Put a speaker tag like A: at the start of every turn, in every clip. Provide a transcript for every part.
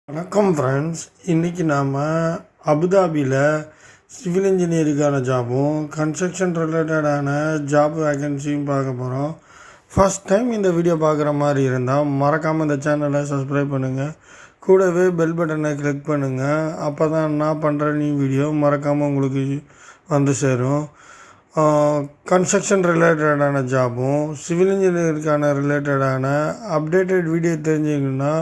A: வணக்கம் ஃப்ரெண்ட்ஸ். இன்றைக்கி நாம் அபுதாபியில் சிவில் இன்ஜினியருக்கான ஜாபும் கன்ஸ்ட்ரக்ஷன் ரிலேட்டடான ஜாப் வேகன்சியும் பார்க்க போகிறோம். ஃபஸ்ட் டைம் இந்த வீடியோ பார்க்குற மாதிரி இருந்தால் மறக்காமல் இந்த சேனலை சப்ஸ்கிரைப் பண்ணுங்கள், கூடவே பெல் பட்டனை கிளிக் பண்ணுங்கள். அப்போ தான் நான் பண்ணுற வீடியோ மறக்காமல் உங்களுக்கு வந்து சேரும். கன்ஸ்ட்ரக்ஷன் ரிலேட்டடான ஜாபும் சிவில் இன்ஜினியருக்கான ரிலேட்டடான அப்டேட்டட் வீடியோ தெரிஞ்சிங்கன்னா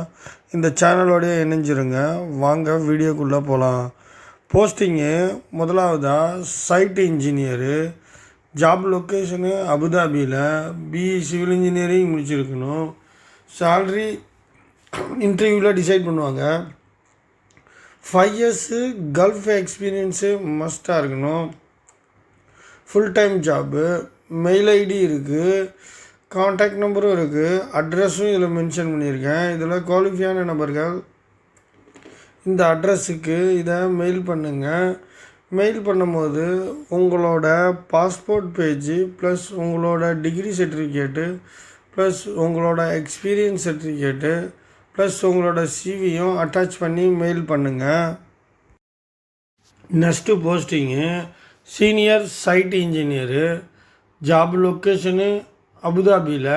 A: இந்த சேனலோடய இணைஞ்சிருங்க. வாங்க வீடியோக்குள்ளே போகலாம். போஸ்டிங்கு முதலாவதாக சைட் இன்ஜினியரு, ஜாப் லொக்கேஷனு அபுதாபியில், பிஇ சிவில் இன்ஜினியரிங் முடிச்சிருக்கணும். சேல்ரி இன்டர்வியூவில் டிசைட் பண்ணுவாங்க. 5 இயர்ஸு கல்ஃப் எக்ஸ்பீரியன்ஸு மஸ்ட்டாக இருக்கணும். Full time job, mail ID இருக்குது, காண்டாக்ட் நம்பரும் இருக்குது, அட்ரஸும் இதில் மென்ஷன் பண்ணியிருக்கேன். இதில் குவாலிஃபையான நபர்கள் இந்த அட்ரஸுக்கு இதை மெயில் பண்ணுங்கள். மெயில் பண்ணும்போது உங்களோட பாஸ்போர்ட் பேஜு ப்ளஸ் உங்களோட டிகிரி சர்டிஃபிகேட்டு ப்ளஸ் உங்களோட எக்ஸ்பீரியன்ஸ் சர்டிஃபிகேட்டு ப்ளஸ் உங்களோட சிவியும் அட்டாச் பண்ணி மெயில் பண்ணுங்கள். Next posting senior side engineer, job location அபுதாபியில்,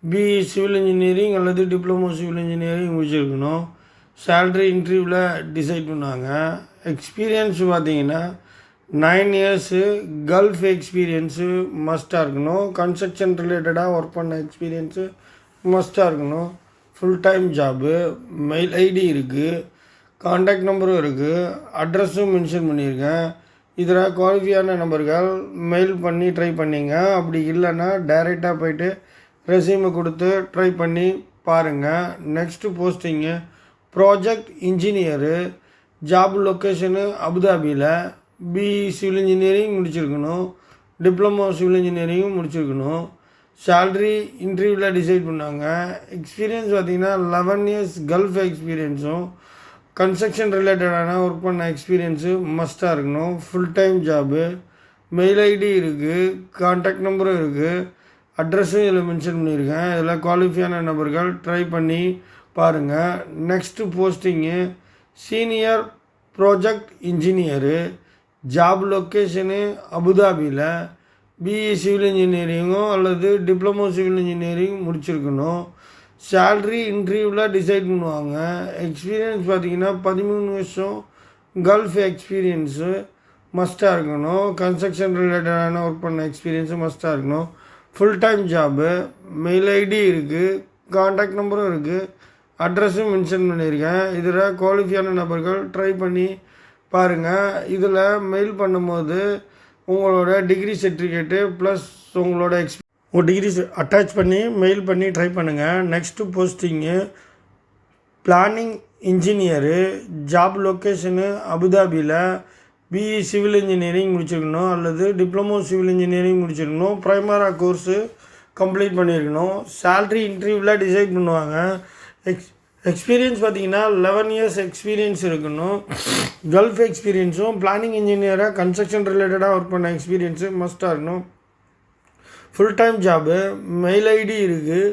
A: பிஇ சிவில் இன்ஜினியரிங் அல்லது டிப்ளமோ சிவில் இன்ஜினியரிங் முடிச்சிருக்கணும். சேல்ரி இன்டர்வியூவில் டிசைட் பண்ணாங்க. எக்ஸ்பீரியன்ஸ் பார்த்தீங்கன்னா 9 இயர்ஸு கல்ஃப் எக்ஸ்பீரியன்ஸு மஸ்ட்டாக இருக்கணும். கன்ஸ்ட்ரக்ஷன் ரிலேட்டடாக ஒர்க் பண்ண எக்ஸ்பீரியன்ஸு மஸ்ட்டாக இருக்கணும். Full time job, mail ID இருக்குது, காண்டாக்ட் நம்பரும் இருக்குது, அட்ரஸும் மென்ஷன் பண்ணியிருக்கேன். இதில் குவாலிஃபையான நம்பர்கள் மெயில் பண்ணி ட்ரை பண்ணிங்க. அப்படி இல்லைன்னா டைரெக்டாக போய்ட்டு ரெஸ்யூமை கொடுத்து ட்ரை பண்ணி பாருங்கள். Next posting project engineer, job location அபுதாபியில், பிஇ சிவில் இன்ஜினியரிங் முடிச்சிருக்கணும், டிப்ளமோ சிவில் இன்ஜினியரிங்கும் முடிச்சிருக்கணும். சேல்ரி இன்டர்வியூவில் டிசைட் பண்ணாங்க. எக்ஸ்பீரியன்ஸ் பார்த்திங்கன்னா 11 இயர்ஸ் கல்ஃப் எக்ஸ்பீரியன்ஸும் கன்ஸ்ட்ரக்ஷன் ரிலேட்டடான ஒர்க் பண்ண எக்ஸ்பீரியன்ஸு மஸ்ட்டாக இருக்கணும். Full time job, mail ID இருக்குது, காண்டாக்ட் நம்பரும் இருக்குது, அட்ரஸும் இதில் மென்ஷன் பண்ணியிருக்கேன். இதில் குவாலிஃபையான நபர்கள் ட்ரை பண்ணி பாருங்கள். Next posting senior project engineer, job location அபுதாபியில், பிஇ சிவில் இன்ஜினியரிங்கோ அல்லது டிப்ளமோ சிவில் இன்ஜினியரிங் முடிச்சிருக்கணும். சேல்ரி இன்டர்வியூவில் டிசைட் பண்ணுவாங்க. எக்ஸ்பீரியன்ஸ் பார்த்திங்கன்னா 13 வருஷம் கல்ஃப் எக்ஸ்பீரியன்ஸு மஸ்ட்டாக இருக்கணும். கன்ஸ்ட்ரக்ஷன் ரிலேட்டடான ஒர்க் பண்ண எக்ஸ்பீரியன்ஸு மஸ்ட்டாக இருக்கணும். Full time job, mail ID இருக்குது, காண்டாக்ட் நம்பரும் இருக்குது, அட்ரஸும் மென்ஷன் பண்ணியிருக்கேன். இதில் குவாலிஃபையான நபர்கள் ட்ரை பண்ணி பாருங்கள். இதில் மெயில் பண்ணும்போது உங்களோட டிகிரி சர்டிஃபிகேட்டு ப்ளஸ் உங்களோட உங்கள் டிகிரி அட்டாச் பண்ணி மெயில் பண்ணி ட்ரை பண்ணுங்கள். Next posting planning engineer, job location அபுதாபியில், பிஇ சிவில் இன்ஜினியரிங் முடிச்சிருக்கணும் அல்லது டிப்ளமோ சிவில் இன்ஜினியரிங் முடிச்சிருக்கணும். ப்ரைமரா கோர்ஸு கம்ப்ளீட் பண்ணியிருக்கணும். சேல்ரி இன்டர்வியூவில் டிசைட் பண்ணுவாங்க. எக்ஸ்பீரியன்ஸ் பார்த்திங்கன்னா 11 இயர்ஸ் எக்ஸ்பீரியன்ஸ் இருக்கணும். கல்ஃப் எக்ஸ்பீரியன்ஸும் பிளானிங் இன்ஜினியராக கன்ஸ்ட்ரக்ஷன் ரிலேட்டடாக ஒர்க் பண்ண எக்ஸ்பீரியன்ஸு மஸ்ட்டாக இருக்கணும். Full time job, mail ID இருக்குது,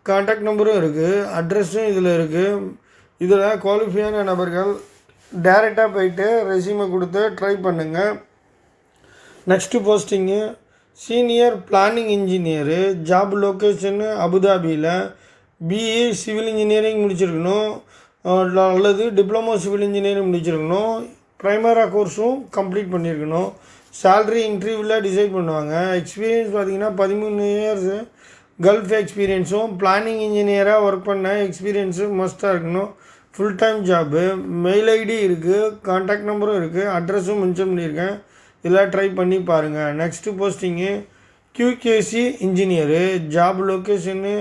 A: காண்டாக்ட் நம்பரும் இருக்குது, அட்ரஸும் இதில் இருக்குது. இதில் குவாலிஃபையான நபர்கள் டைரெக்டாக போய்ட்டு ரெஸ்யூமை கொடுத்து ட்ரை பண்ணுங்கள். Next posting senior planning engineer, job location அபுதாபியில், பிஇ சிவில் இன்ஜினியரிங் முடிச்சிருக்கணும் அல்லது டிப்ளமோ சிவில் இன்ஜினியரிங் முடிச்சிருக்கணும். ப்ரைமரா கோர்ஸும் கம்ப்ளீட் பண்ணியிருக்கணும். சேல்ரி இன்டர்வியூவில் டிசைட் பண்ணுவாங்க. எக்ஸ்பீரியன்ஸ் பார்த்திங்கன்னா 13 இயர்ஸு கல்ஃப் எக்ஸ்பீரியன்ஸும் பிளானிங் இன்ஜினியராக ஒர்க் பண்ண எக்ஸ்பீரியன்ஸும் மஸ்ட்டாக இருக்கணும். Full time job, mail ID இருக்குது, காண்டாக்ட் நம்பரும் இருக்குது, அட்ரஸும் மென்ஷன் பண்ணியிருக்கேன். இதெல்லாம் ட்ரை பண்ணி பாருங்கள். Next posting QKC engineer, job location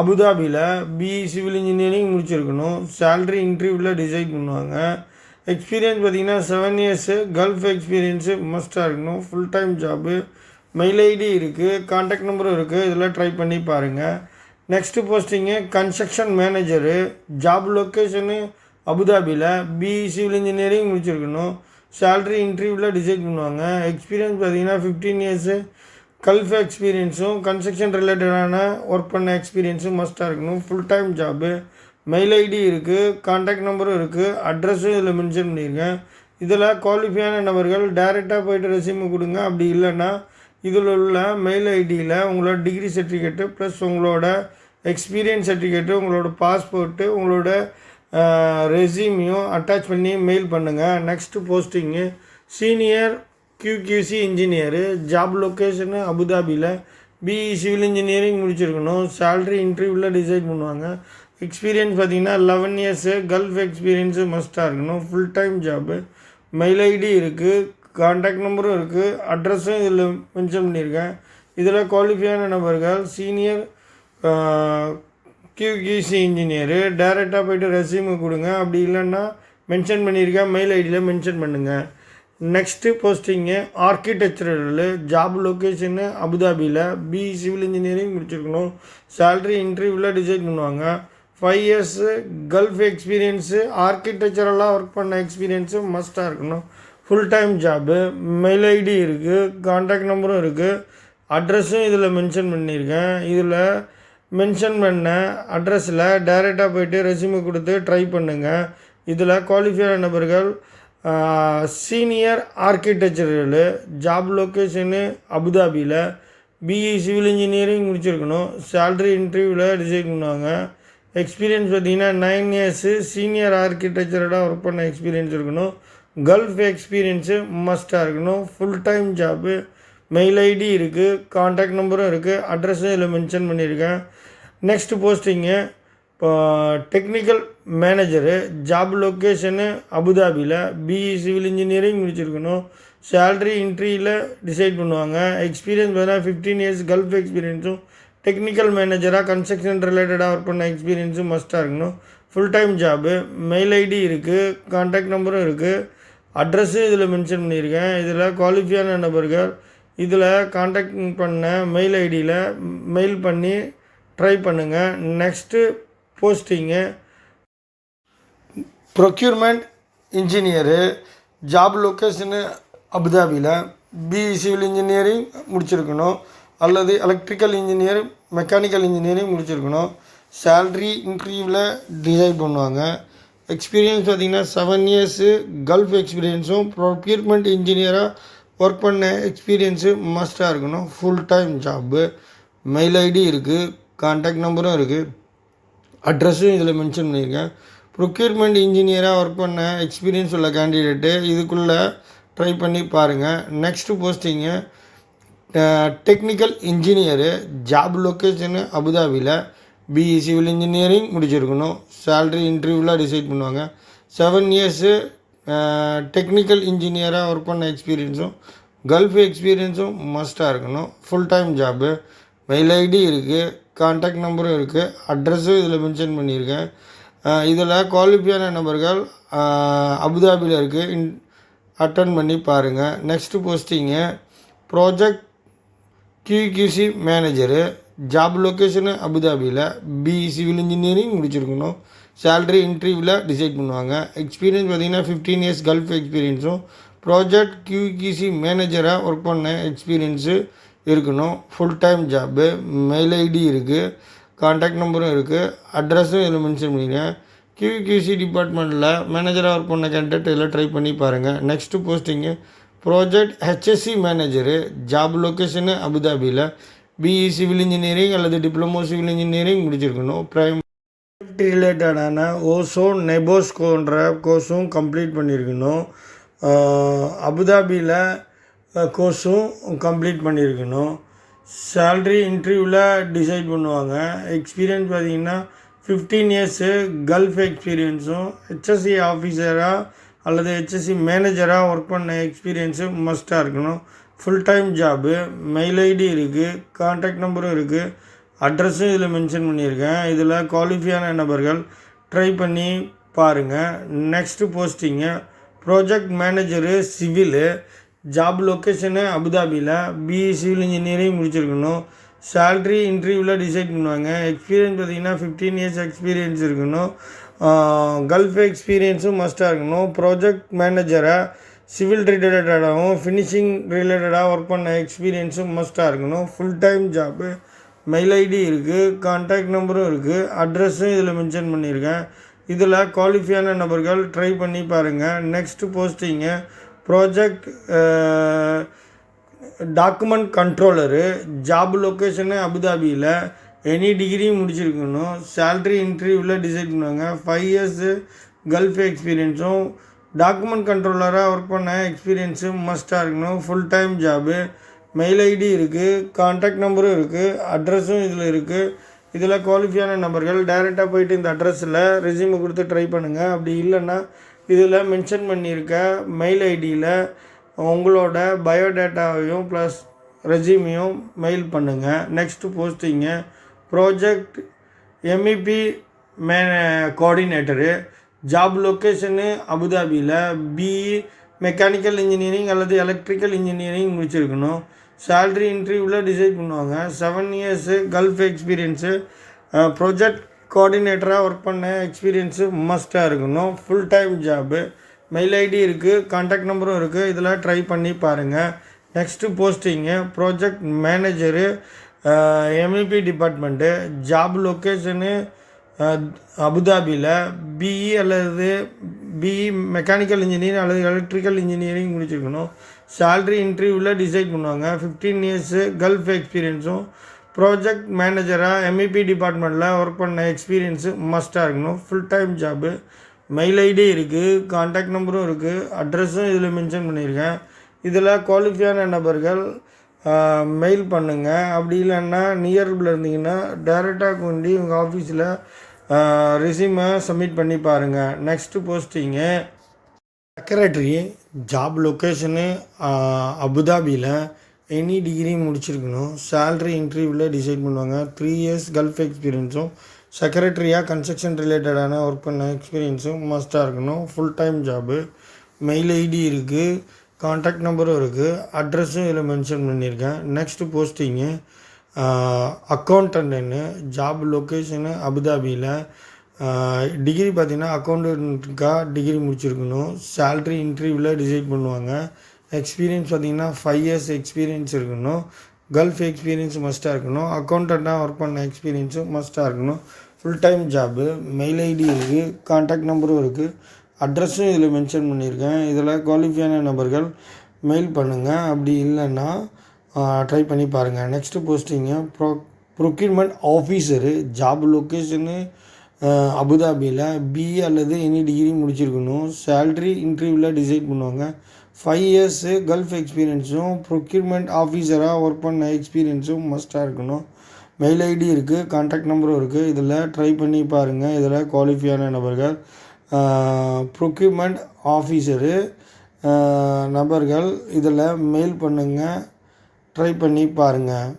A: அபுதாபியில், பிஇ சிவில் இன்ஜினியரிங் முடிச்சிருக்கணும். சேல்ரி இன்டர்வியூவில் டிசைட் பண்ணுவாங்க. எக்ஸ்பீரியன்ஸ் பார்த்திங்கன்னா 7 இயர்ஸு கல்ஃப் எக்ஸ்பீரியன்ஸு மஸ்ட்டாக இருக்கணும். Full time job, mail ID இருக்குது, காண்டாக்ட் நம்பரும் இருக்குது. இதெல்லாம் ட்ரை பண்ணி பாருங்கள். Next posting construction manager, job location அபுதாபியில், பிஇ சிவில் இன்ஜினியரிங் முடிச்சிருக்கணும். சேல்ரி இன்டர்வியூவில் டிசைட் பண்ணுவாங்க. எக்ஸ்பீரியன்ஸ் பார்த்திங்கன்னா 15 இயர்ஸு கல்ஃப் எக்ஸ்பீரியன்ஸும் கன்ஸ்ட்ரக்ஷன் ரிலேட்டடான ஒர்க் பண்ண எக்ஸ்பீரியன்ஸும் மஸ்ட்டாக இருக்கணும். Full time job, mail ID இருக்குது, கான்டாக்ட் நம்பரும் இருக்குது, அட்ரஸும் இதில் மென்ஷன் பண்ணியிருக்கேன். இதில் குவாலிஃபையான நபர்கள் டைரெக்டாக போய்ட்டு ரெஸ்யூம் கொடுங்க. அப்படி இல்லைன்னா இதில் உள்ள மெயில் ஐடியில் உங்களோட டிகிரி சர்டிஃபிகேட்டு ப்ளஸ் உங்களோட எக்ஸ்பீரியன்ஸ் சர்டிஃபிகேட்டு, உங்களோட பாஸ்போர்ட்டு, உங்களோட ரெஸ்யூமையும் அட்டாச் பண்ணி மெயில் பண்ணுங்கள். Next posting senior QQC engineer, job location அபுதாபியில், பிஇ சிவில் இன்ஜினியரிங் முடிச்சிருக்கணும். சேல்ரி இன்டர்வியூவில் டிசைட் பண்ணுவாங்க. எக்ஸ்பீரியன்ஸ் பார்த்திங்கன்னா 11 இயர்ஸு, கல்ஃப் எக்ஸ்பீரியன்ஸு மஸ்ட்டாக இருக்கணும். Full time job. Mail ID இருக்குது, கான்டாக்ட் நம்பரும் இருக்குது, அட்ரஸும் இதில் மென்ஷன் பண்ணியிருக்கேன். இதில் குவாலிஃபையான நபர்கள் சீனியர் QQC இன்ஜினியரு, டைரெக்டாக போய்ட்டு ரெஸ்யூமை கொடுங்க. அப்படி இல்லைன்னா மென்ஷன் பண்ணியிருக்கேன், மெயில் ஐடியில் மென்ஷன் பண்ணுங்கள். Next posting architectural, job location அபுதாபியில், பிஇ சிவில் இன்ஜினியரிங் முடிச்சிருக்கணும். சேல்ரி இன்டர்வியூவில் டிசைட் பண்ணுவாங்க. 5 இயர்ஸு, கல்ஃப் எக்ஸ்பீரியன்ஸு, ஆர்கிடெக்சரலாக ஒர்க் பண்ண எக்ஸ்பீரியன்ஸு மஸ்ட்டாக இருக்கணும். Full time job. Mail ID இருக்குது, கான்டாக்ட் நம்பரும் இருக்குது, அட்ரஸும் இதில் மென்ஷன் பண்ணியிருக்கேன். இதில் மென்ஷன் பண்ண அட்ரஸில் டைரெக்டாக போய்ட்டு ரெஸ்யூமை கொடுத்து ட்ரை பண்ணுங்கள். இதில் குவாலிஃபையான நபர்கள் சீனியர் ஆர்கிடெக்சரல், ஜாப் லொக்கேஷனு அபுதாபியில், பிஇ சிவில் இன்ஜினியரிங் முடிச்சிருக்கணும். சேல்ரி இன்டர்வியூவில் டிசைட் பண்ணுவாங்க. எக்ஸ்பீரியன்ஸ் பார்த்திங்கன்னா 9 இயர்ஸு, சீனியர் ஆர்கிடெக்சரலாக ஒர்க் பண்ண எக்ஸ்பீரியன்ஸ் இருக்கணும். கல்ஃப் எக்ஸ்பீரியன்ஸு மஸ்ட்டாக இருக்கணும். Full time job. Mail ID இருக்குது, கான்டாக்ட் நம்பரும் இருக்குது, அட்ரஸும் இதில் மென்ஷன் பண்ணியிருக்கேன். Next posting technical manager, job location அபுதாபியில், பிஇ சிவில் இன்ஜினியரிங் முடிச்சிருக்கணும். சேல்ரி இன்ட்ரியில் டிசைட் பண்ணுவாங்க. எக்ஸ்பீரியன்ஸ் பார்த்தீங்கன்னா 15 இயர்ஸ், கல்ஃப் எக்ஸ்பீரியன்ஸும், டெக்னிக்கல் மேனேஜராக கன்ஸ்ட்ரக்ஷன் ரிலேட்டடாக ஒர்க் பண்ண எக்ஸ்பீரியன்ஸும் மஸ்ட்டாக இருக்கணும். Full time job. Mail ID இருக்குது, கான்டாக்ட் நம்பரும் இருக்குது, அட்ரஸும் இதில் மென்ஷன் பண்ணியிருக்கேன். இதில் குவாலிஃபையான நபர்கள் இதில் கான்டாக்ட் பண்ண மெயில் ஐடியில் மெயில் பண்ணி ட்ரை பண்ணுங்கள். Next posting procurement engineer, job location அபுதாபியில், பிஇ சிவில் இன்ஜினியரிங் முடிச்சிருக்கணும் அல்லது எலக்ட்ரிக்கல் இன்ஜினியர், மெக்கானிக்கல் இன்ஜினியரிங் முடிச்சிருக்கணும். சேல்ரி இன்டர்வியூவில் டிசைட் பண்ணுவாங்க. எக்ஸ்பீரியன்ஸ் பார்த்திங்கன்னா 7 இயர்ஸு, கல்ஃப் எக்ஸ்பீரியன்ஸும், ப்ரொக்யூர்மெண்ட் இன்ஜினியராக ஒர்க் பண்ண எக்ஸ்பீரியன்ஸு மஸ்ட்டாக இருக்கணும். Full time job. Mail ID இருக்குது, கான்டாக்ட் நம்பரும் இருக்குது, அட்ரஸும் இதில் மென்ஷன் பண்ணியிருக்கேன். ப்ரொக்யூர்மெண்ட் இன்ஜினியராக ஒர்க் பண்ண எக்ஸ்பீரியன்ஸ் உள்ள கேண்டிடேட்டு இதுக்குள்ளே ட்ரை பண்ணி பாருங்கள். Next posting technical engineer, job location அபுதாபியில், பிஇ சிவில் இன்ஜினியரிங் முடிச்சிருக்கணும். சேல்ரி இன்டர்வியூவில் டிசைட் பண்ணுவாங்க. 7 இயர்ஸு, டெக்னிக்கல் இன்ஜினியராக ஒர்க் பண்ண எக்ஸ்பீரியன்ஸும், கல்ஃப் எக்ஸ்பீரியன்ஸும் மஸ்ட்டாக இருக்கணும். Full time job. Mail ID இருக்குது, கான்டாக்ட் நம்பரும் இருக்குது, அட்ரஸும் இதில் மென்ஷன் பண்ணியிருக்கேன். இதில் குவாலிஃபையான நபர்கள் அபுதாபியில் இருக்குது, அட்டன் பண்ணி பாருங்கள். Next posting project QQC manager, job location அபுதாபியில், பிஇ சிவில் இன்ஜினியரிங் முடிச்சிருக்கணும். சேல்ரி இன்டர்வியூவில் டிசைட் பண்ணுவாங்க. எக்ஸ்பீரியன்ஸ் பார்த்திங்கன்னா 15 இயர்ஸ், கல்ஃப் எக்ஸ்பீரியன்ஸும், ப்ராஜெக்ட் QQC மேனேஜராக ஒர்க் பண்ண எக்ஸ்பீரியன்ஸு இருக்கணும். Full time job. Mail ID இருக்குது, கான்டாக்ட் நம்பரும் இருக்குது, அட்ரஸும் இதில் மென்ஷன் பண்ணியிருக்கேன். QQC டிபார்ட்மெண்ட்டில் மேனேஜராக ஒர்க் பண்ண கேண்டிடேட் இதில் ட்ரை பண்ணி பாருங்கள். Next posting project HSC manager, job location அபுதாபியில், பிஇ சிவில் இன்ஜினியரிங் அல்லது டிப்ளமோ சிவில் இன்ஜினியரிங் முடிச்சிருக்கணும். சேஃப்டி ரிலேட்டடான ஓசோன் நெபோஸ்கோன்ற கோர்ஸும் கம்ப்ளீட் பண்ணியிருக்கணும். அபுதாபியில் கோர்ஸும் கம்ப்ளீட் பண்ணியிருக்கணும். சேல்ரி இன்டர்வியூவில் டிசைட் பண்ணுவாங்க. எக்ஸ்பீரியன்ஸ் பார்த்திங்கன்னா 15 இயர்ஸு, கல்ஃப் எக்ஸ்பீரியன்ஸும், HSC ஆஃபீஸராக அல்லது HSC மேனேஜராக ஒர்க் பண்ண எக்ஸ்பீரியன்ஸு மஸ்ட்டாக இருக்கணும். Full time job. Mail ID இருக்குது, கான்டாக்ட் நம்பரும் இருக்குது, அட்ரஸும் இதில் மென்ஷன் பண்ணியிருக்கேன். இதில் குவாலிஃபையான நபர்கள் ட்ரை பண்ணி பாருங்கள். Next posting project manager civil, job location அபுதாபியில், பிஇ சிவில் இன்ஜினியரிங் முடிச்சிருக்கணும். சேல்ரி இன்டர்வியூவில் டிசைட் பண்ணுவாங்க. எக்ஸ்பீரியன்ஸ் பார்த்திங்கன்னா 15 இயர்ஸ் எக்ஸ்பீரியன்ஸ் இருக்கணும். கல்ஃப் எக்ஸ்பீரியன்ஸும் மஸ்ட்டாக இருக்கணும். ப்ராஜெக்ட் மேனேஜராக சிவில் ரிலேட்டடாகவும் ஃபினிஷிங் ரிலேட்டடாக ஒர்க் பண்ண எக்ஸ்பீரியன்ஸும் மஸ்ட்டாக இருக்கணும். Full time job. Mail ID இருக்குது, கான்டாக்ட் நம்பரும் இருக்குது, அட்ரஸும் இதில் மென்ஷன் பண்ணியிருக்கேன். இதில் குவாலிஃபையான நபர்கள் ட்ரை பண்ணி பாருங்கள். Next posting project document controller, job location அபுதாபியில், எனி டிகிரி முடிச்சிருக்கணும். சேல்ரி இன்டர்வியூவில் டிசைட் பண்ணுவாங்க. 5 இயர்ஸு கல்ஃப் எக்ஸ்பீரியன்ஸும் டாக்குமெண்ட் கண்ட்ரோலராக ஒர்க் பண்ண எக்ஸ்பீரியன்ஸும் மஸ்ட்டாக இருக்கணும். Full time job. Mail ID இருக்குது, கான்டாக்ட் நம்பரும் இருக்குது, அட்ரஸும் இதில் இருக்குது. இதில் குவாலிஃபையான நபர்கள் டைரெக்டாக போயிட்டு இந்த அட்ரஸில் ரெஸ்யூமை கொடுத்து ட்ரை பண்ணுங்கள். அப்படி இல்லைன்னா இதில் மென்ஷன் பண்ணியிருக்க மெயில் ஐடியில் உங்களோட பயோடேட்டாவையும் ப்ளஸ் ரெஸ்யூமையும் மெயில் பண்ணுங்கள். Next posting project MEP coordinator, job location அபுதாபியில், BE மெக்கானிக்கல் இன்ஜினியரிங் அல்லது எலக்ட்ரிக்கல் இன்ஜினியரிங் முடிச்சிருக்கணும். சேல்ரி இன்டர்வியூவில் டிசைட் பண்ணுவாங்க. 7 இயர்ஸு கல்ஃப் எக்ஸ்பீரியன்ஸு, ப்ராஜெக்ட் கோஆர்டினேட்டராக ஒர்க் பண்ண எக்ஸ்பீரியன்ஸு மஸ்ட்டாக இருக்கணும். Full time job. Mail ID இருக்குது, கான்டாக்ட் நம்பரும் இருக்குது. இதில் ட்ரை பண்ணி பாருங்கள். Next posting project manager, MEP department, job location அபுதாபியில், BE அல்லது BE மெக்கானிக்கல் இன்ஜினியரிங் அல்லது எலக்ட்ரிக்கல் இன்ஜினியரிங் முடிச்சிருக்கணும். சேல்ரி இன்டர்வியூவில் டிசைட் பண்ணுவாங்க. 15 இயர்ஸு கல்ஃப் எக்ஸ்பீரியன்ஸும் ப்ராஜெக்ட் மேனேஜராக MEP டிபார்ட்மெண்ட்டில் ஒர்க் பண்ண எக்ஸ்பீரியன்ஸு மஸ்ட்டாக இருக்கணும். Full time job. Mail ID இருக்குது, கான்டாக்ட் நம்பரும் இருக்குது, அட்ரஸும் இதில் மென்ஷன் பண்ணியிருக்கேன். இதில் குவாலிஃபையான நபர்கள் மெயில் பண்ணுங்கள். அப்படி இல்லைன்னா நியர்பில் இருந்தீங்கன்னா டைரெக்டாக கொண்டு உங்கள் ஆஃபீஸில் ரெஸ்யூமை சப்மிட் பண்ணி பாருங்கள். Next posting secretary, job location அபுதாபியில், எனி டிகிரி முடிச்சிருக்கணும். சேல்ரி இன்டர்வியூவில் டிசைட் பண்ணுவாங்க. 3 இயர்ஸ் கல்ஃப் எக்ஸ்பீரியன்ஸும் செக்ரட்டரியாக கன்ஸ்ட்ரக்ஷன் ரிலேட்டடான ஒர்க் பண்ண எக்ஸ்பீரியன்ஸும் மஸ்ட்டாக இருக்கணும். Full time job. Mail ID இருக்குது, கான்டாக்ட் நம்பரும் இருக்குது, அட்ரஸும் இதில் மென்ஷன் பண்ணியிருக்கேன். நெக்ஸ்ட்டு போஸ்டிங்கு அக்கௌண்டன்ட்டுன்னு, ஜாப் லொக்கேஷனு அபுதாபியில், டிகிரி பார்த்திங்கன்னா அக்கௌண்டன்ட்டுக்காக டிகிரி முடிச்சிருக்கணும். சேல்ரி இன்டர்வியூவில் டிசைட் பண்ணுவாங்க. எக்ஸ்பீரியன்ஸ் பார்த்திங்கன்னா 5 இயர்ஸ் எக்ஸ்பீரியன்ஸ் இருக்கணும். கல்ஃப் எக்ஸ்பீரியன்ஸ் மஸ்ட்டாக இருக்கணும். அக்கௌண்டண்ட்டாக ஒர்க் பண்ண எக்ஸ்பீரியன்ஸும் மஸ்ட்டாக இருக்கணும். Full time job. Mail ID இருக்குது, கான்டாக்ட் நம்பரும் இருக்குது, அட்ரஸும் இதில் மென்ஷன் பண்ணியிருக்கேன். இதில் குவாலிஃபையான நபர்கள் மெயில் பண்ணுங்கள். அப்படி இல்லைன்னா ட்ரை பண்ணி பாருங்கள். Next posting procurement officer, job location அபுதாபியில், BE அல்லது எனி டிகிரி முடிச்சிருக்கணும். சேல்ரி இன்டர்வியூவில் டிசைட் பண்ணுவாங்க. 5 இயர்ஸு கல்ஃப் எக்ஸ்பீரியன்ஸும் ப்ரொக்யூர்மெண்ட் ஆஃபீஸராக ஒர்க் பண்ண எக்ஸ்பீரியன்ஸும் மஸ்ட்டாக இருக்கணும். மெயில் ஐடி இருக்குது, கான்டாக்ட் நம்பரும் இருக்குது. இதில் ட்ரை பண்ணி பாருங்கள். இதில் குவாலிஃபையான நபர்கள் ப்ரொக்யூர்மெண்ட் ஆஃபீஸரு நபர்கள் இதில் மெயில் பண்ணுங்கள். ட்ரை பண்ணி பாருங்கள்.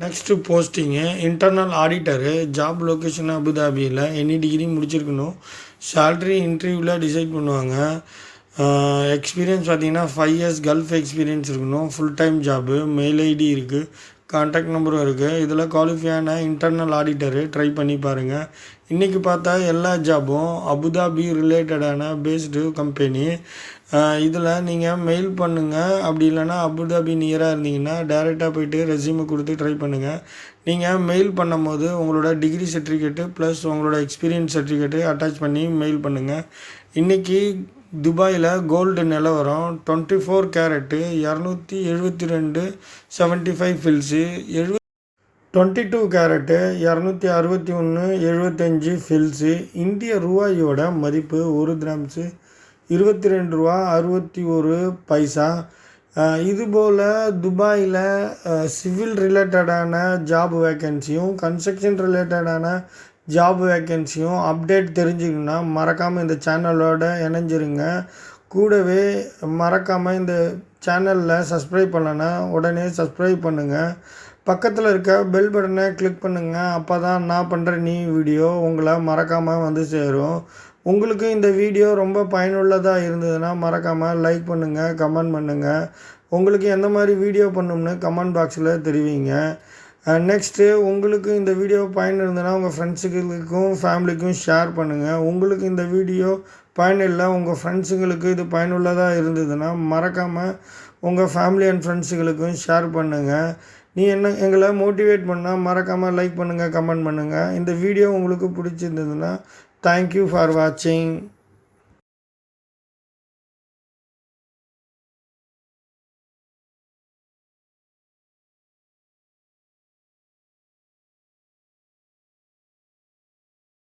A: Next posting internal auditor, job location அபுதாபியில், எனி டிகிரி முடிச்சிருக்கணும். சேல்ரி இன்டர்வியூவில் டிசைட் பண்ணுவாங்க. எக்ஸ்பீரியன்ஸ் பார்த்திங்கன்னா 5 இயர்ஸ் கல்ஃப் எக்ஸ்பீரியன்ஸ் இருக்கணும். Full time job. Mail ID இருக்குது, கான்டாக்ட் நம்பரும் இருக்குது. இதில் குவாலிஃபையான இன்டர்னல் ஆடிட்டரு ட்ரை பண்ணி பாருங்கள். இன்றைக்கி பார்த்தா எல்லா ஜாபும் அபுதாபி ரிலேட்டடான பேஸ்டு கம்பெனி. இதில் நீங்கள் மெயில் பண்ணுங்கள். அப்படி இல்லைன்னா அபுதாபி நியராக இருந்தீங்கன்னா டைரெக்டாக போய்ட்டு ரெஸ்யூமை கொடுத்து ட்ரை பண்ணுங்கள். நீங்கள் மெயில் பண்ணும் போது உங்களோட டிகிரி சர்டிஃபிகேட்டு ப்ளஸ் உங்களோட எக்ஸ்பீரியன்ஸ் சர்டிஃபிகேட்டு அட்டாச் பண்ணி மெயில் பண்ணுங்கள். இன்றைக்கி துபாயில் கோல்டு நிலவரம் 24 கேரட்டு 272 75 ஃபில்ஸு, 22 கேரட்டு 261 75 ஃபில்ஸு. இந்திய ரூபாயோட மதிப்பு 1 கிராம்ஸு 22 ரூபா 61 பைசா. இதுபோல் துபாயில் சிவில் ரிலேட்டடான ஜாப் வேக்கன்சியும் கன்ஸ்ட்ரக்ஷன் ரிலேட்டடான ஜாப் வேக்கன்சியும் அப்டேட் தெரிஞ்சுக்கணுன்னா மறக்காமல் இந்த சேனலோட இணைஞ்சிருங்க. கூடவே மறக்காமல் இந்த சேனலில் சப்ஸ்கிரைப் பண்ணலன்னா உடனே சப்ஸ்கிரைப் பண்ணுங்கள். பக்கத்தில் இருக்க பெல் பட்டனை கிளிக் பண்ணுங்கள். அப்போ தான் நான் பண்ணுற வீடியோ உங்களை மறக்காமல் வந்து சேரும். உங்களுக்கு இந்த வீடியோ ரொம்ப பயனுள்ளதாக இருந்ததுன்னா மறக்காமல் லைக் பண்ணுங்கள், கமெண்ட் பண்ணுங்கள். உங்களுக்கு எந்த மாதிரி வீடியோ பண்ணணும்னு கமெண்ட் பாக்ஸில் தெரிவிங்க. நெக்ஸ்ட்டு உங்களுக்கு இந்த வீடியோ பயன் இருந்ததுன்னா உங்கள் ஃப்ரெண்ட்ஸுகளுக்கும் ஃபேமிலிக்கும் ஷேர் பண்ணுங்கள். உங்களுக்கு இந்த வீடியோ பயனில்லை, உங்கள் ஃப்ரெண்ட்ஸுங்களுக்கு இது பயனுள்ளதாக இருந்ததுன்னா மறக்காமல் உங்கள் ஃபேமிலி அண்ட் ஃப்ரெண்ட்ஸுகளுக்கும் ஷேர் பண்ணுங்கள். நீ எங்களை மோட்டிவேட் பண்ணால் மறக்காமல் லைக் பண்ணுங்கள், கமெண்ட் பண்ணுங்கள். இந்த வீடியோ உங்களுக்கு பிடிச்சிருந்ததுன்னா தேங்க்யூ ஃபார் வாட்சிங்.